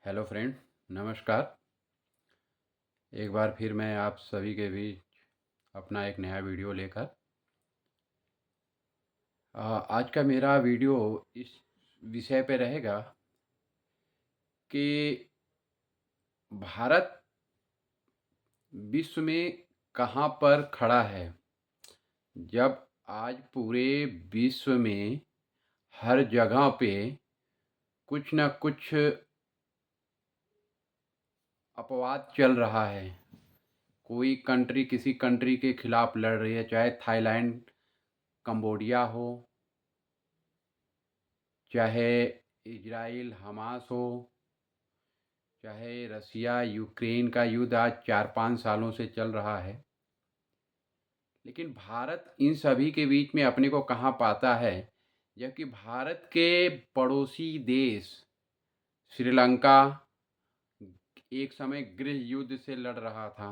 Hello friend, नमस्कार। एक बार फिर मैं आप सभी के बीच अपना एक नया वीडियो लेकर आज का मेरा वीडियो इस विषय पे रहेगा कि भारत विश्व में कहाँ पर खड़ा है। जब आज पूरे विश्व में हर जगह पे कुछ न कुछ अपवाद चल रहा है। कोई कंट्री किसी कंट्री के खिलाफ लड़ रही है, चाहे थाईलैंड कंबोडिया हो, चाहे इजराइल हमास हो, चाहे रसिया यूक्रेन का युद्ध आज 4-5 सालों से चल रहा है। लेकिन भारत इन सभी के बीच में अपने को कहाँ पाता है, जबकि भारत के पड़ोसी देश श्रीलंका एक समय गृह युद्ध से लड़ रहा था।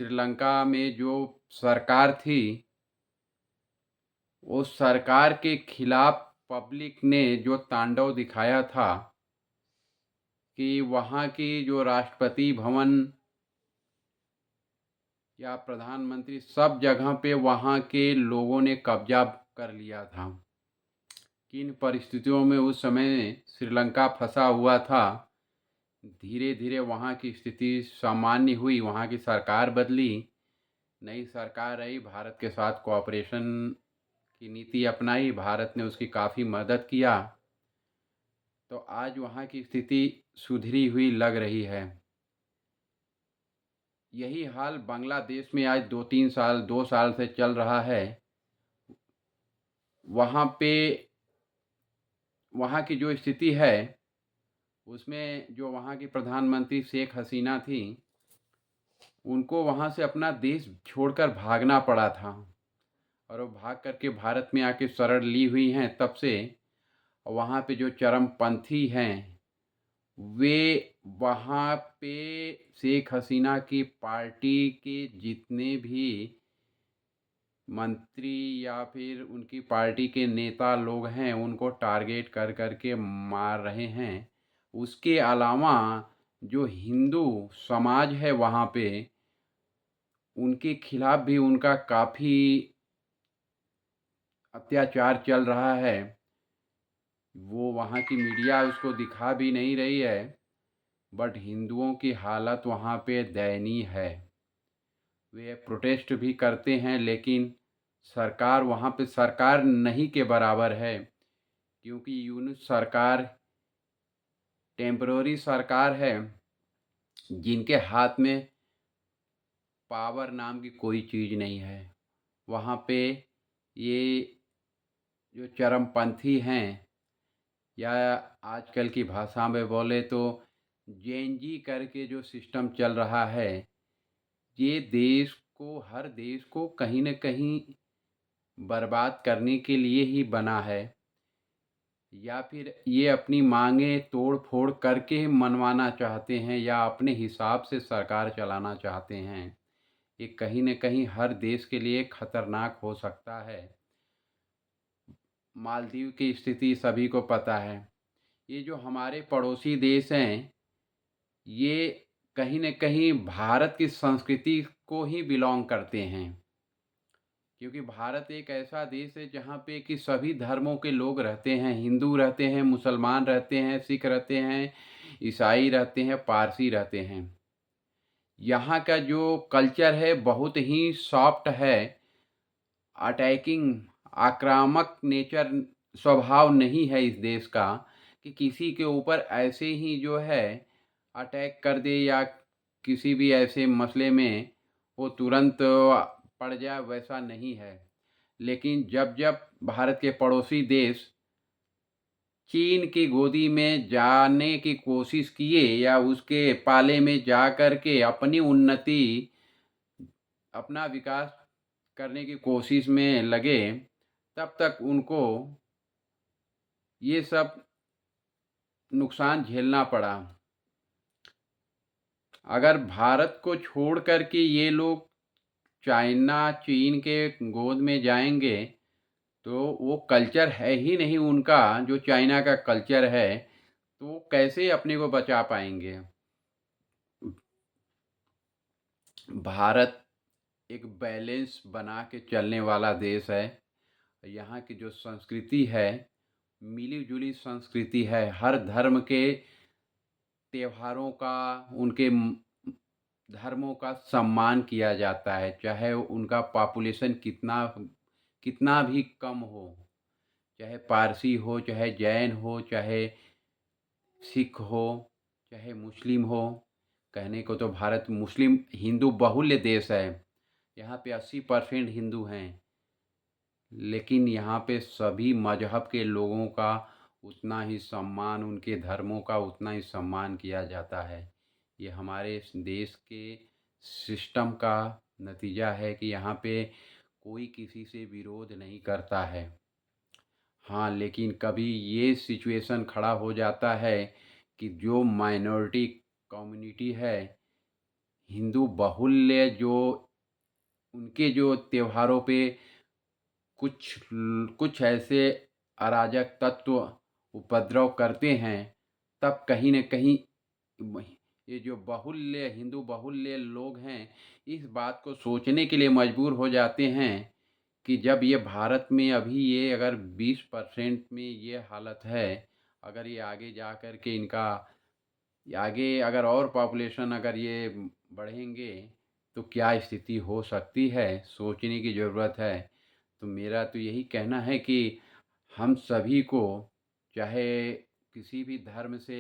श्रीलंका में जो सरकार थी, उस सरकार के खिलाफ पब्लिक ने जो तांडव दिखाया था कि वहाँ की जो राष्ट्रपति भवन या प्रधानमंत्री सब जगह पे वहाँ के लोगों ने कब्जा कर लिया था। किन परिस्थितियों में उस समय श्रीलंका फंसा हुआ था, धीरे धीरे वहाँ की स्थिति सामान्य हुई, वहाँ की सरकार बदली, नई सरकार आई, भारत के साथ कोऑपरेशन की नीति अपनाई, भारत ने उसकी काफ़ी मदद किया, तो आज वहाँ की स्थिति सुधरी हुई लग रही है। यही हाल बांग्लादेश में आज 2 साल से चल रहा है। वहाँ पे वहाँ की जो स्थिति है, उसमें जो वहाँ की प्रधानमंत्री शेख हसीना थी, उनको वहाँ से अपना देश छोड़कर भागना पड़ा था, और वो भाग करके भारत में आके शरण ली हुई हैं। तब से वहाँ पे जो चरमपंथी हैं, वे वहाँ पे शेख हसीना की पार्टी के जितने भी मंत्री या फिर उनकी पार्टी के नेता लोग हैं, उनको टारगेट कर कर के मार रहे हैं। उसके अलावा जो हिंदू समाज है वहाँ पे, उनके खिलाफ भी उनका काफ़ी अत्याचार चल रहा है। वो वहाँ की मीडिया उसको दिखा भी नहीं रही है, बट हिंदुओं की हालत वहाँ पे दयनीय है। वे प्रोटेस्ट भी करते हैं, लेकिन सरकार वहाँ पे सरकार नहीं के बराबर है, क्योंकि यूनिट सरकार टेम्पररी सरकार है, जिनके हाथ में पावर नाम की कोई चीज़ नहीं है। वहाँ पे ये जो चरमपंथी हैं, या आजकल की भाषा में बोले तो जेएनजी करके जो सिस्टम चल रहा है, ये हर देश को कहीं न कहीं बर्बाद करने के लिए ही बना है, या फिर ये अपनी मांगें तोड़ फोड़ करके मनवाना चाहते हैं, या अपने हिसाब से सरकार चलाना चाहते हैं। ये कहीं न कहीं हर देश के लिए खतरनाक हो सकता है। मालदीव की स्थिति सभी को पता है। ये जो हमारे पड़ोसी देश हैं, ये कहीं न कहीं भारत की संस्कृति को ही बिलॉन्ग करते हैं, क्योंकि भारत एक ऐसा देश है जहाँ पे कि सभी धर्मों के लोग रहते हैं। हिंदू रहते हैं, मुसलमान रहते हैं, सिख रहते हैं, ईसाई रहते हैं, पारसी रहते हैं। यहाँ का जो कल्चर है बहुत ही सॉफ्ट है। अटैकिंग, आक्रामक नेचर, स्वभाव नहीं है इस देश का कि किसी के ऊपर ऐसे ही जो है अटैक कर दे, या किसी भी ऐसे मसले में वो तुरंत पड़ जाए, वैसा नहीं है। लेकिन जब जब भारत के पड़ोसी देश चीन की गोदी में जाने की कोशिश किए, या उसके पाले में जा कर के अपनी उन्नति, अपना विकास करने की कोशिश में लगे, तब तक उनको ये सब नुकसान झेलना पड़ा। अगर भारत को छोड़ कर के ये लोग चीन के गोद में जाएंगे, तो वो कल्चर है ही नहीं उनका जो चाइना का कल्चर है। तो कैसे अपने को बचा पाएंगे। भारत एक बैलेंस बना के चलने वाला देश है। यहाँ की जो संस्कृति है, मिली जुली संस्कृति है। हर धर्म के त्योहारों का, उनके धर्मों का सम्मान किया जाता है, चाहे उनका पॉपुलेशन कितना कितना भी कम हो, चाहे पारसी हो, चाहे जैन हो, चाहे सिख हो, चाहे मुस्लिम हो। कहने को तो भारत मुस्लिम हिंदू बहुल्य देश है। यहाँ पे 80% हिंदू हैं, लेकिन यहाँ पे सभी मजहब के लोगों का उतना ही सम्मान, उनके धर्मों का उतना ही सम्मान किया जाता है। ये हमारे इस देश के सिस्टम का नतीजा है कि यहाँ पे कोई किसी से विरोध नहीं करता है। हाँ, लेकिन कभी ये सिचुएशन खड़ा हो जाता है कि जो माइनॉरिटी कम्युनिटी है, हिंदू बाहुल्य, जो उनके जो त्योहारों पे कुछ ऐसे अराजक तत्व उपद्रव करते हैं, तब कहीं न कहीं ये जो बाहुल्य हिंदू बाहुल्य लोग हैं, इस बात को सोचने के लिए मजबूर हो जाते हैं कि जब ये भारत में अभी ये अगर 20% में ये हालत है, अगर ये आगे जा कर के इनका आगे अगर और पॉपुलेशन अगर ये बढ़ेंगे, तो क्या स्थिति हो सकती है, सोचने की ज़रूरत है। तो मेरा तो यही कहना है कि हम सभी को, चाहे किसी भी धर्म से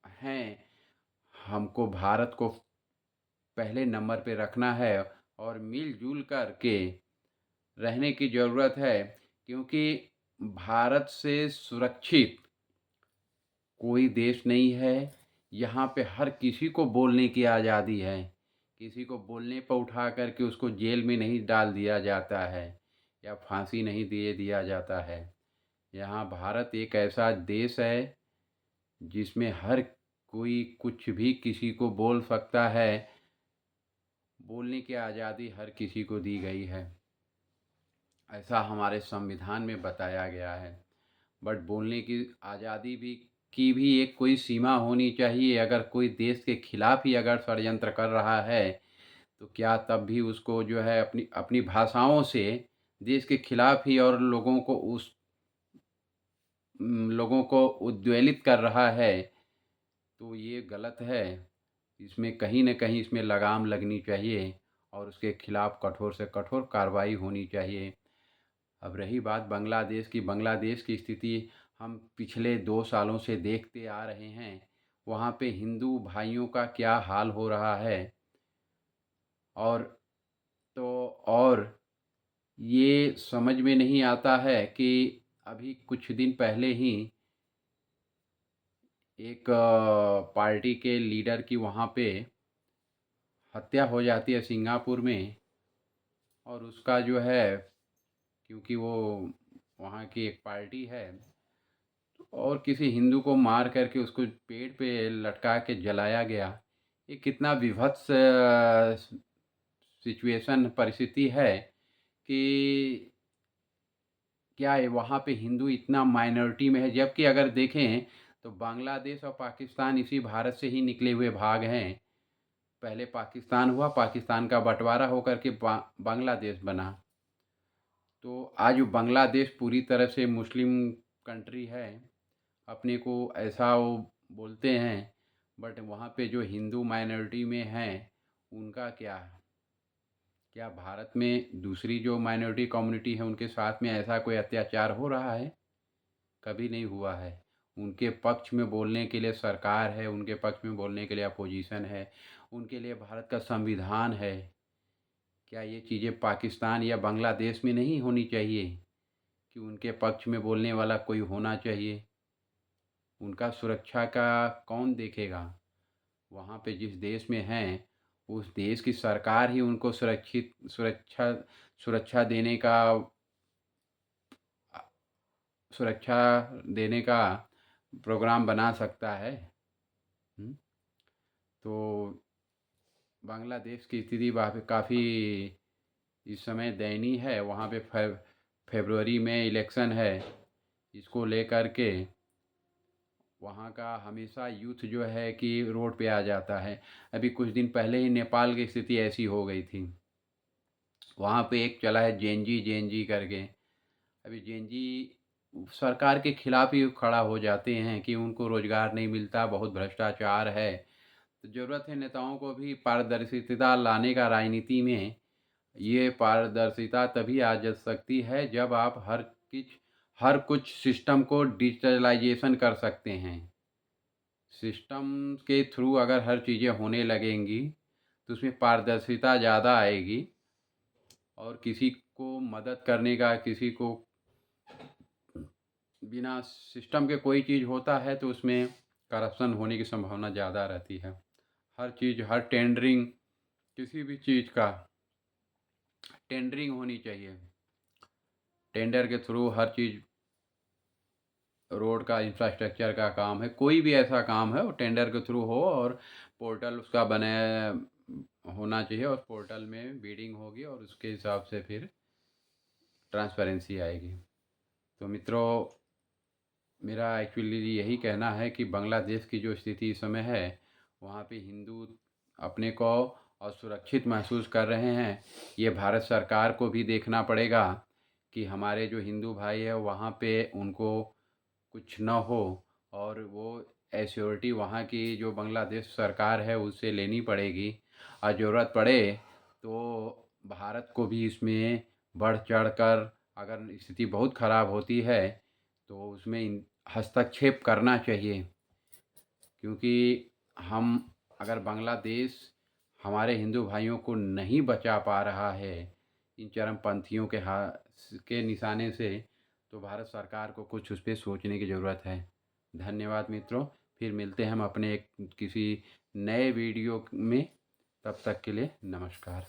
हैं, हमको भारत को पहले नंबर पे रखना है और मिल-जुल कर के रहने की ज़रूरत है, क्योंकि भारत से सुरक्षित कोई देश नहीं है। यहाँ पे हर किसी को बोलने की आज़ादी है। किसी को बोलने पर उठा कर के उसको जेल में नहीं डाल दिया जाता है या फांसी नहीं दे दिया जाता है। यहाँ भारत एक ऐसा देश है जिसमें हर कोई कुछ भी किसी को बोल सकता है। बोलने की आज़ादी हर किसी को दी गई है, ऐसा हमारे संविधान में बताया गया है। बट बोलने की आज़ादी भी एक कोई सीमा होनी चाहिए। अगर कोई देश के खिलाफ ही अगर षड्यंत्र कर रहा है, तो क्या तब भी उसको जो है अपनी अपनी भाषाओं से देश के खिलाफ ही और लोगों को उद्वेलित कर रहा है, तो ये गलत है। इसमें कहीं न कहीं इसमें लगाम लगनी चाहिए और उसके खिलाफ कठोर से कठोर कार्रवाई होनी चाहिए। अब रही बात बांग्लादेश की, बांग्लादेश की स्थिति हम पिछले 2 सालों से देखते आ रहे हैं। वहाँ पे हिंदू भाइयों का क्या हाल हो रहा है। और तो और ये समझ में नहीं आता है कि अभी कुछ दिन पहले ही एक पार्टी के लीडर की वहाँ पे हत्या हो जाती है सिंगापुर में। और उसका जो है, क्योंकि वो वहाँ की एक पार्टी है, और किसी हिंदू को मार करके उसको पेड़ पे लटका के जलाया गया। ये कितना विभत्स सिचुएशन परिस्थिति है कि क्या है, वहाँ पे हिंदू इतना माइनॉरिटी में है, जबकि अगर देखें तो बांग्लादेश और पाकिस्तान इसी भारत से ही निकले हुए भाग हैं। पहले पाकिस्तान हुआ, पाकिस्तान का बंटवारा होकर के बांग्लादेश बना। तो आज बांग्लादेश पूरी तरह से मुस्लिम कंट्री है, अपने को ऐसा वो बोलते हैं। बट वहाँ पे जो हिंदू माइनॉरिटी में हैं, उनका क्या? क्या भारत में दूसरी जो माइनॉरिटी कम्युनिटी है उनके साथ में ऐसा कोई अत्याचार हो रहा है? कभी नहीं हुआ है। उनके पक्ष में बोलने के लिए सरकार है, उनके पक्ष में बोलने के लिए अपोजिशन है, उनके लिए भारत का संविधान है। क्या ये चीज़ें पाकिस्तान या बांग्लादेश में नहीं होनी चाहिए कि उनके पक्ष में बोलने वाला कोई होना चाहिए? उनका सुरक्षा का कौन देखेगा? वहाँ पे जिस देश में हैं, उस देश की सरकार ही उनको सुरक्षा सुरक्षा देने का सुरक्षा देने का प्रोग्राम बना सकता है। तो बांग्लादेश की स्थिति वहाँ पे काफ़ी इस समय दयनीय है। वहाँ पे फरवरी में इलेक्शन है, इसको लेकर के वहाँ का हमेशा यूथ जो है कि रोड पे आ जाता है। अभी कुछ दिन पहले ही नेपाल की स्थिति ऐसी हो गई थी। वहाँ पे एक चला है जेनजी जेनजी करके। अभी जेनजी सरकार के खिलाफ ही खड़ा हो जाते हैं कि उनको रोज़गार नहीं मिलता, बहुत भ्रष्टाचार है। तो ज़रूरत है नेताओं को भी पारदर्शिता लाने का राजनीति में। ये पारदर्शिता तभी आ जा सकती है जब आप हर कुछ सिस्टम को डिजिटलाइजेशन कर सकते हैं। सिस्टम के थ्रू अगर हर चीज़ें होने लगेंगी तो उसमें पारदर्शिता ज़्यादा आएगी, और किसी को मदद करने का, किसी को बिना सिस्टम के कोई चीज़ होता है तो उसमें करप्शन होने की संभावना ज़्यादा रहती है। हर चीज़, हर टेंडरिंग, किसी भी चीज़ का टेंडरिंग होनी चाहिए। टेंडर के थ्रू हर चीज़, रोड का, इंफ्रास्ट्रक्चर का काम है, कोई भी ऐसा काम है वो टेंडर के थ्रू हो, और पोर्टल उसका बने होना चाहिए, और पोर्टल में बिडिंग होगी और उसके हिसाब से फिर ट्रांसपेरेंसी आएगी। तो मित्रों, मेरा एक्चुअली यही कहना है कि बांग्लादेश की जो स्थिति इस समय है, वहाँ पे हिंदू अपने को असुरक्षित महसूस कर रहे हैं। ये भारत सरकार को भी देखना पड़ेगा कि हमारे जो हिंदू भाई है वहाँ पे उनको कुछ न हो, और वो एश्योरिटी वहाँ की जो बांग्लादेश सरकार है उससे लेनी पड़ेगी। और ज़रूरत पड़े तो भारत को भी इसमें बढ़ चढ़ कर, अगर स्थिति बहुत ख़राब होती है तो उसमें हस्तक्षेप करना चाहिए। क्योंकि हम, अगर बांग्लादेश हमारे हिंदू भाइयों को नहीं बचा पा रहा है इन चरमपंथियों के हाथ के निशाने से, तो भारत सरकार को कुछ उस पर सोचने की ज़रूरत है। धन्यवाद मित्रों, फिर मिलते हैं हम अपने एक किसी नए वीडियो में। तब तक के लिए नमस्कार।